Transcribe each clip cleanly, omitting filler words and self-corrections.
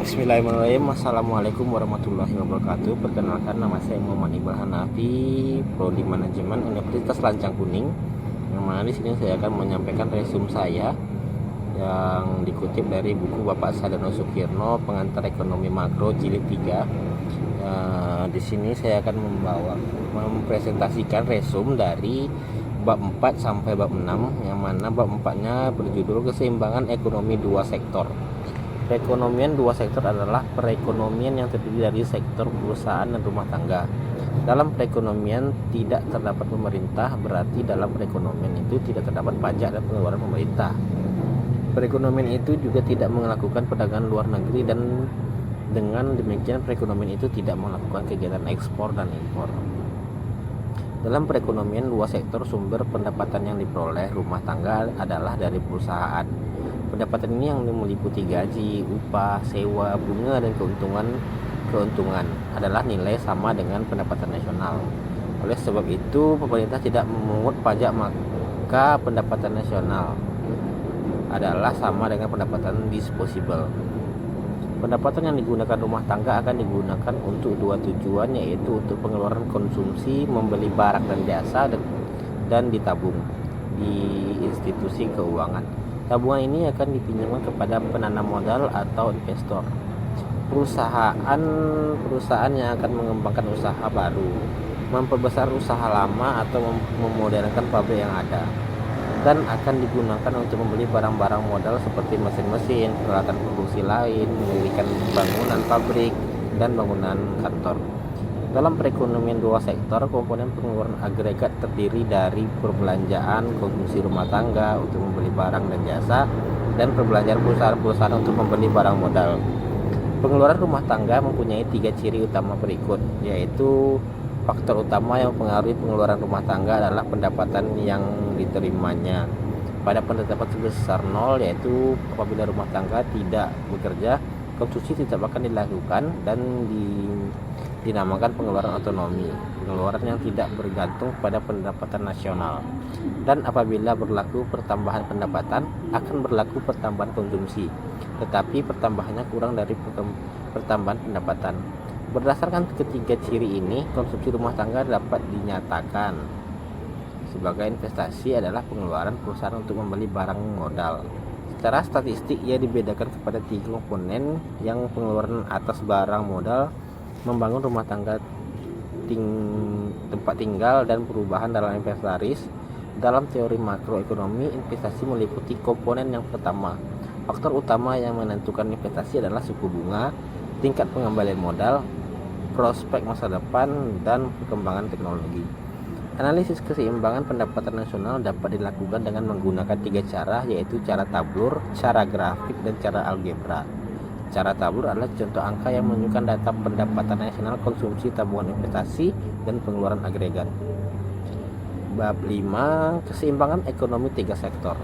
Bismillahirrahmanirrahim. Assalamualaikum warahmatullahi wabarakatuh. Perkenalkan, nama saya Muhammad Iqbal Hanafi, Prodi Manajemen Universitas Lancang Kuning. Yang mana di sini saya akan menyampaikan resume saya yang dikutip dari buku Bapak Sadono Sukirno, Pengantar Ekonomi Makro Jilid 3. Di sini saya akan mempresentasikan resume dari bab 4 sampai bab 6, yang mana bab 4-nya berjudul Keseimbangan Ekonomi Dua Sektor. Perekonomian dua sektor adalah perekonomian yang terdiri dari sektor perusahaan dan rumah tangga. Dalam perekonomian tidak terdapat pemerintah, berarti dalam perekonomian itu tidak terdapat pajak dan pengeluaran pemerintah. Perekonomian itu juga tidak melakukan perdagangan luar negeri, dan dengan demikian perekonomian itu tidak melakukan kegiatan ekspor dan impor. Dalam perekonomian dua sektor, sumber pendapatan yang diperoleh rumah tangga adalah dari perusahaan. Pendapatan ini yang meliputi gaji, upah, sewa, bunga, dan keuntungan adalah nilai sama dengan pendapatan nasional. Oleh sebab itu, pemerintah tidak memungut pajak, maka pendapatan nasional adalah sama dengan pendapatan disposable. Pendapatan yang digunakan rumah tangga akan digunakan untuk dua tujuan, yaitu untuk pengeluaran konsumsi, membeli barang dan jasa, dan ditabung di institusi keuangan. Tabungan ini akan dipinjamkan kepada penanam modal atau investor. Perusahaan yang akan mengembangkan usaha baru, memperbesar usaha lama, atau memodernkan pabrik yang ada, dan akan digunakan untuk membeli barang-barang modal seperti mesin-mesin, peralatan produksi lain, mendirikan bangunan pabrik, dan bangunan kantor. Dalam perekonomian dua sektor, komponen pengeluaran agregat terdiri dari perbelanjaan konsumsi rumah tangga untuk membeli barang dan jasa, dan perbelanjaan perusahaan-perusahaan untuk membeli barang modal. Pengeluaran rumah tangga mempunyai tiga ciri utama berikut, yaitu faktor utama yang mempengaruhi pengeluaran rumah tangga adalah pendapatan yang diterimanya. Pada pendapatan sebesar 0, yaitu apabila rumah tangga tidak bekerja, konsumsi tidak akan dilakukan dan dinamakan pengeluaran otonomi, pengeluaran yang tidak bergantung pada pendapatan nasional. Dan apabila berlaku pertambahan pendapatan, akan berlaku pertambahan konsumsi, tetapi pertambahannya kurang dari pertambahan pendapatan. Berdasarkan ketiga ciri ini, konsumsi rumah tangga dapat dinyatakan sebagai investasi adalah pengeluaran perusahaan untuk membeli barang modal. Secara statistik, ia dibedakan kepada tiga komponen, yang pengeluaran atas barang modal, membangun rumah tangga, tempat tinggal, dan perubahan dalam inventaris. Dalam teori makroekonomi, investasi meliputi komponen yang pertama. Faktor utama yang menentukan investasi adalah suku bunga, tingkat pengembalian modal, prospek masa depan, dan perkembangan teknologi. Analisis keseimbangan pendapatan nasional dapat dilakukan dengan menggunakan tiga cara, yaitu cara tablur, cara grafik, dan cara algebra. Cara tablur adalah contoh angka yang menunjukkan data pendapatan nasional, konsumsi, tabungan investasi, dan pengeluaran agregat. Bab 5. Keseimbangan ekonomi tiga sektor.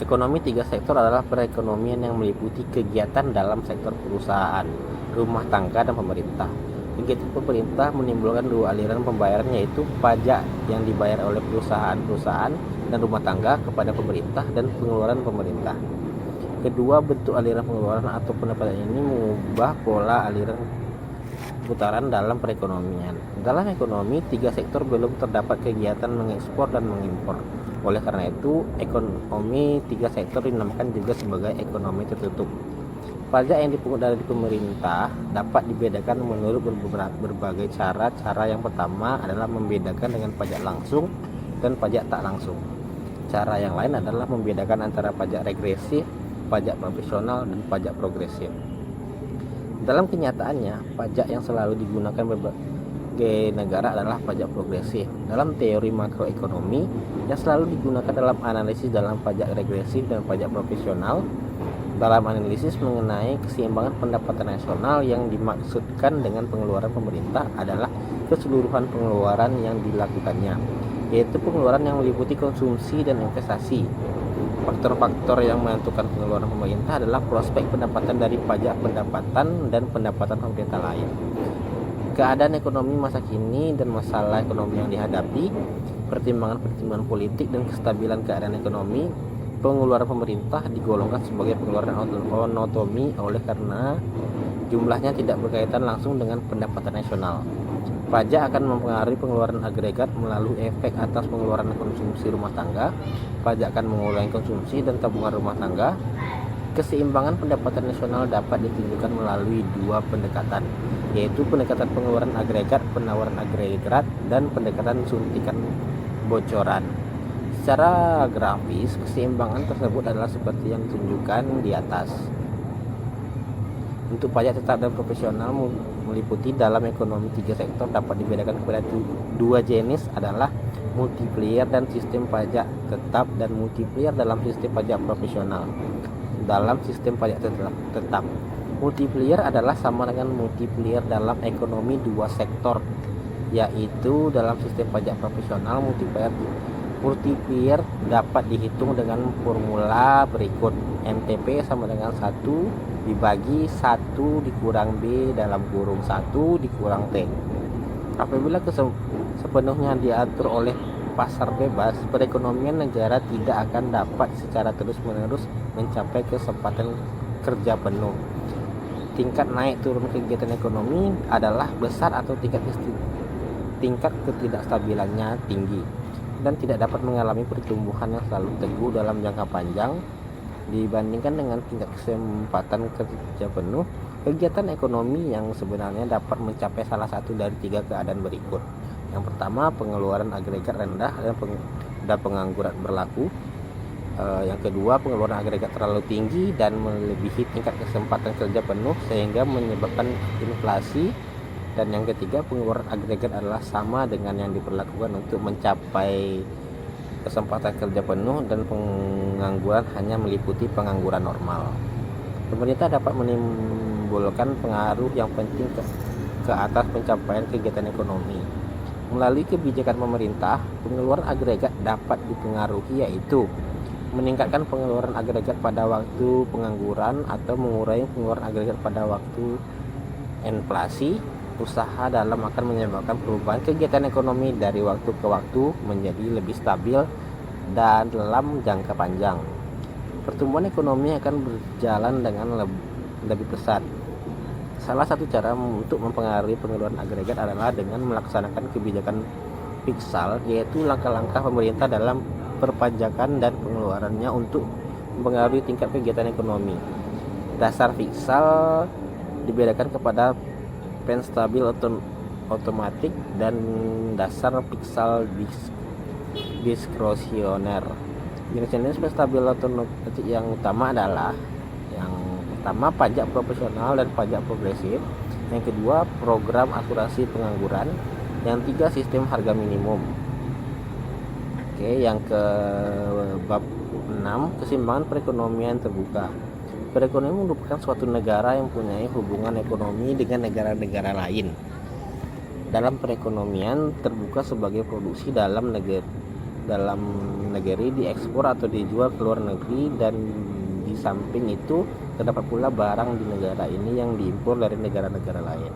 Ekonomi tiga sektor adalah perekonomian yang meliputi kegiatan dalam sektor perusahaan, rumah tangga, dan pemerintah. Kegiatan pemerintah menimbulkan dua aliran pembayaran, yaitu pajak yang dibayar oleh perusahaan dan rumah tangga kepada pemerintah, dan pengeluaran pemerintah. Kedua bentuk aliran pengeluaran atau pendapatan ini mengubah pola aliran putaran dalam perekonomian. Dalam ekonomi tiga sektor belum terdapat kegiatan mengekspor dan mengimpor. Oleh karena itu, ekonomi tiga sektor dinamakan juga sebagai ekonomi tertutup. Pajak yang dipungut dari pemerintah dapat dibedakan menurut berbagai cara. Cara yang pertama adalah membedakan dengan pajak langsung dan pajak tak langsung. Cara yang lain adalah membedakan antara pajak regresif, pajak profesional, dan pajak progresif. Dalam kenyataannya, pajak yang selalu digunakan berbagai negara adalah pajak progresif. Dalam teori makroekonomi, yang selalu digunakan dalam analisis dalam pajak regresif dan pajak profesional. Dalam analisis mengenai keseimbangan pendapatan nasional, yang dimaksudkan dengan pengeluaran pemerintah adalah keseluruhan pengeluaran yang dilakukannya, yaitu pengeluaran yang meliputi konsumsi dan investasi. Faktor-faktor yang menentukan pengeluaran pemerintah adalah prospek pendapatan dari pajak pendapatan dan pendapatan pemerintah lain. Keadaan ekonomi masa kini dan masalah ekonomi yang dihadapi, pertimbangan-pertimbangan politik dan kestabilan keadaan ekonomi, pengeluaran pemerintah digolongkan sebagai pengeluaran otonomi oleh karena jumlahnya tidak berkaitan langsung dengan pendapatan nasional. Pajak akan mempengaruhi pengeluaran agregat melalui efek atas pengeluaran konsumsi rumah tangga. Pajak akan mengurangi konsumsi dan tabungan rumah tangga. Keseimbangan pendapatan nasional dapat ditunjukkan melalui dua pendekatan, yaitu pendekatan pengeluaran agregat, penawaran agregat, dan pendekatan suntikan bocoran. Secara grafis, keseimbangan tersebut adalah seperti yang ditunjukkan di atas. Untuk pajak tetap dan profesional meliputi dalam ekonomi tiga sektor dapat dibedakan kepada dua jenis adalah multiplier dan sistem pajak tetap dan multiplier dalam sistem pajak profesional. Dalam sistem pajak tetap, multiplier adalah sama dengan multiplier dalam ekonomi dua sektor, yaitu dalam sistem pajak profesional multiplier dapat dihitung dengan formula berikut. MTP sama dengan 1 dibagi 1 dikurang B dalam kurung 1 dikurang T. Apabila sepenuhnya diatur oleh pasar bebas, perekonomian negara tidak akan dapat secara terus-menerus mencapai kesempatan kerja penuh. Tingkat naik turun kegiatan ekonomi adalah besar atau tingkat ketidakstabilannya tinggi dan tidak dapat mengalami pertumbuhan yang selalu teguh dalam jangka panjang. Dibandingkan dengan tingkat kesempatan kerja penuh, kegiatan ekonomi yang sebenarnya dapat mencapai salah satu dari tiga keadaan berikut. Yang pertama, pengeluaran agregat rendah dan pengangguran berlaku. Yang kedua, pengeluaran agregat terlalu tinggi dan melebihi tingkat kesempatan kerja penuh sehingga menyebabkan inflasi. Dan yang ketiga, pengeluaran agregat adalah sama dengan yang diperlakukan untuk mencapai kesempatan kerja penuh dan pengangguran hanya meliputi pengangguran normal. Pemerintah dapat menimbulkan pengaruh yang penting ke atas pencapaian kegiatan ekonomi. Melalui kebijakan pemerintah, pengeluaran agregat dapat dipengaruhi, yaitu meningkatkan pengeluaran agregat pada waktu pengangguran atau mengurangi pengeluaran agregat pada waktu inflasi. Usaha dalam akan menyebabkan perubahan kegiatan ekonomi dari waktu ke waktu menjadi lebih stabil dan dalam jangka panjang. Pertumbuhan ekonomi akan berjalan dengan lebih pesat. Salah satu cara untuk mempengaruhi pengeluaran agregat adalah dengan melaksanakan kebijakan fiskal, yaitu langkah-langkah pemerintah dalam perpajakan dan pengeluarannya untuk mempengaruhi tingkat kegiatan ekonomi. Dasar fiskal dibedakan kepada penstabil otomatik dan dasar fiskal diskresioner. Jenis-jenis penstabil otomatik yang utama adalah yang pertama pajak proporsional dan pajak progresif, yang kedua program asuransi pengangguran, yang tiga sistem harga minimum. Yang ke bab 6, keseimbangan perekonomian terbuka. Perekonomian merupakan suatu negara yang mempunyai hubungan ekonomi dengan negara-negara lain. Dalam perekonomian terbuka sebagai produksi dalam negeri diekspor atau dijual ke luar negeri, dan di samping itu terdapat pula barang di negara ini yang diimpor dari negara-negara lain.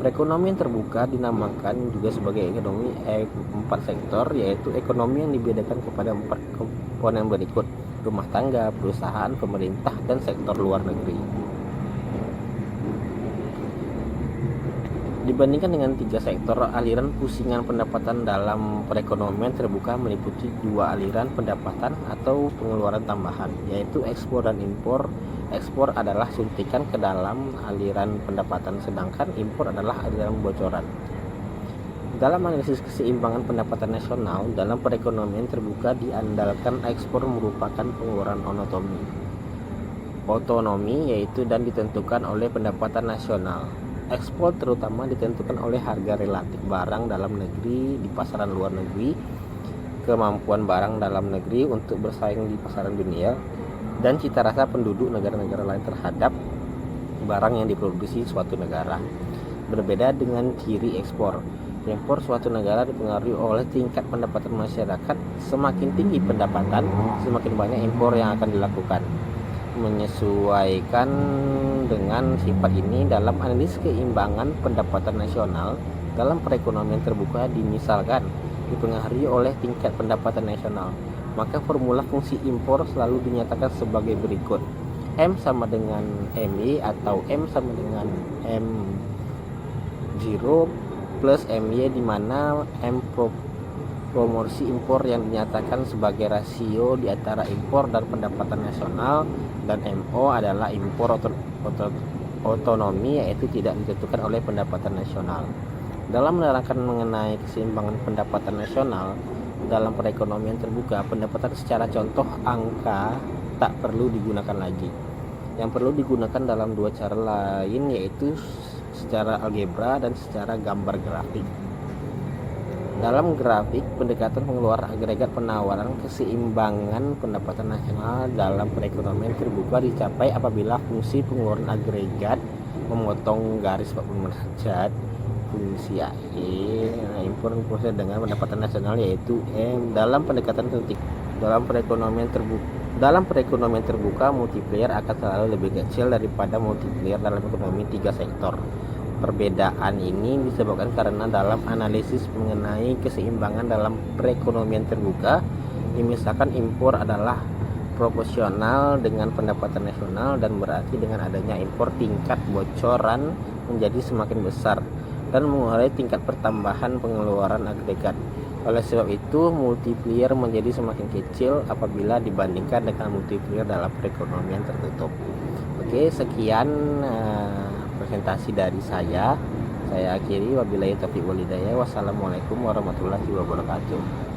Perekonomian terbuka dinamakan juga sebagai ekonomi 4 sektor, yaitu ekonomi yang dibedakan kepada 4 komponen berikut: rumah tangga, perusahaan, pemerintah, dan sektor luar negeri. Dibandingkan dengan tiga sektor, aliran pusingan pendapatan dalam perekonomian terbuka meliputi dua aliran pendapatan atau pengeluaran tambahan, yaitu ekspor dan impor. Ekspor adalah suntikan ke dalam aliran pendapatan, sedangkan impor adalah aliran bocoran. Dalam analisis keseimbangan pendapatan nasional dalam perekonomian terbuka diandalkan ekspor merupakan pengeluaran otonomi, yaitu dan ditentukan oleh pendapatan nasional. Ekspor terutama ditentukan oleh harga relatif barang dalam negeri di pasaran luar negeri, kemampuan barang dalam negeri untuk bersaing di pasaran dunia, dan cita rasa penduduk negara-negara lain terhadap barang yang diproduksi suatu negara. Berbeda dengan ciri ekspor. Impor suatu negara dipengaruhi oleh tingkat pendapatan masyarakat. Semakin tinggi pendapatan, semakin banyak impor yang akan dilakukan. Menyesuaikan dengan sifat ini dalam analisis keseimbangan pendapatan nasional dalam perekonomian terbuka dimisalkan dipengaruhi oleh tingkat pendapatan nasional. maka formula fungsi impor selalu dinyatakan sebagai berikut. M sama dengan MY atau M sama dengan M0 plus MY, di mana M proporsi impor yang dinyatakan sebagai rasio di antara impor dan pendapatan nasional, dan MO adalah impor otonomi, yaitu tidak ditentukan oleh pendapatan nasional. Dalam menerangkan mengenai keseimbangan pendapatan nasional dalam perekonomian terbuka, pendapatan secara contoh angka tak perlu digunakan lagi. Yang perlu digunakan dalam dua cara lain, yaitu secara algebra dan secara gambar grafik. Dalam grafik, pendekatan pengeluaran agregat penawaran keseimbangan pendapatan nasional dalam perekonomian terbuka dicapai apabila fungsi pengeluaran agregat memotong garis 45 derajat fungsi AE impor proses dengan pendapatan nasional, yaitu M. Dalam pendekatan titik dalam perekonomian terbuka, multiplier akan selalu lebih kecil daripada multiplier dalam ekonomi tiga sektor. Perbedaan ini disebabkan karena dalam analisis mengenai keseimbangan dalam perekonomian terbuka, misalkan impor adalah proporsional dengan pendapatan nasional, dan berarti dengan adanya impor tingkat bocoran menjadi semakin besar dan mengurangi tingkat pertambahan pengeluaran agregat. Oleh sebab itu, multiplier menjadi semakin kecil apabila dibandingkan dengan multiplier dalam perekonomian tertutup. Oke, sekian presentasi dari saya. Saya akhiri, wabillahi taufiq wal hidayah. Wassalamualaikum warahmatullahi wabarakatuh.